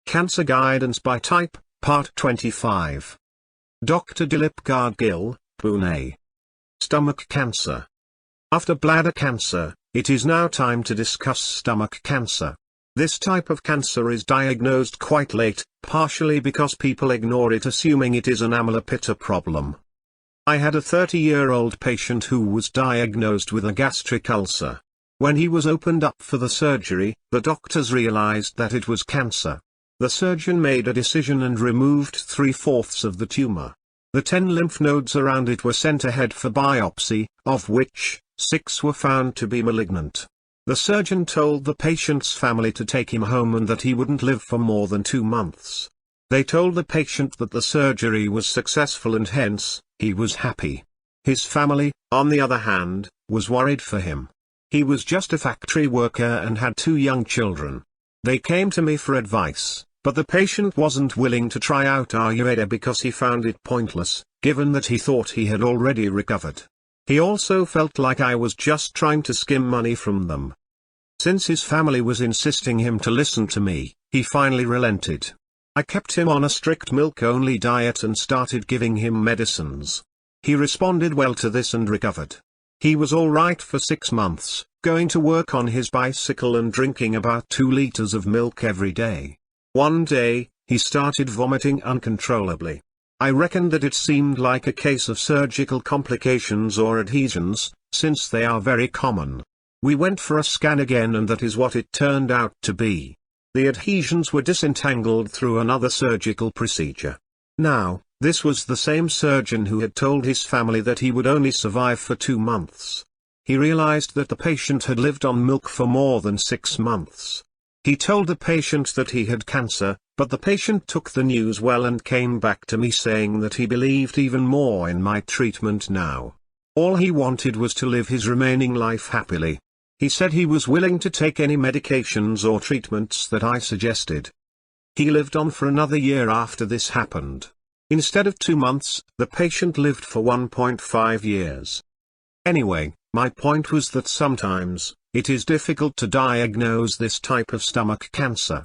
Cancer Guidance by Type, Part 25. Dr. Dilip Gadgil, Pune. Stomach cancer. After bladder cancer, it is now time to discuss stomach cancer. This type of cancer is diagnosed quite late, partially because people ignore it assuming it is an amylopitta problem. I had a 30-year-old patient who was diagnosed with a gastric ulcer. When he was opened up for the surgery, the doctors realized that it was cancer. The surgeon made a decision and removed 3/4 of the tumor. The 10 lymph nodes around it were sent ahead for biopsy, of which 6 were found to be malignant. The surgeon told the patient's family to take him home and that he wouldn't live for more than 2 months. They told the patient that the surgery was successful and hence, he was happy. His family, on the other hand, was worried for him. He was just a factory worker and had 2 young children. They came to me for advice, but the patient wasn't willing to try out Ayurveda because he found it pointless, given that he thought he had already recovered. He also felt like I was just trying to skim money from them. Since his family was insisting him to listen to me, he finally relented. I kept him on a strict milk-only diet and started giving him medicines. He responded well to this and recovered. He was alright for 6 months, going to work on his bicycle and drinking about 2 liters of milk every day. One day, he started vomiting uncontrollably. I reckoned that it seemed like a case of surgical complications or adhesions, since they are very common. We went for a scan again and that is what it turned out to be. The adhesions were disentangled through another surgical procedure. Now, this was the same surgeon who had told his family that he would only survive for 2 months. He realized that the patient had lived on milk for more than 6 months. He told the patient that he had cancer, but the patient took the news well and came back to me saying that he believed even more in my treatment now. All he wanted was to live his remaining life happily. He said he was willing to take any medications or treatments that I suggested. He lived on for another year after this happened. Instead of 2 months, the patient lived for 1.5 years. Anyway, my point was that sometimes, it is difficult to diagnose this type of stomach cancer.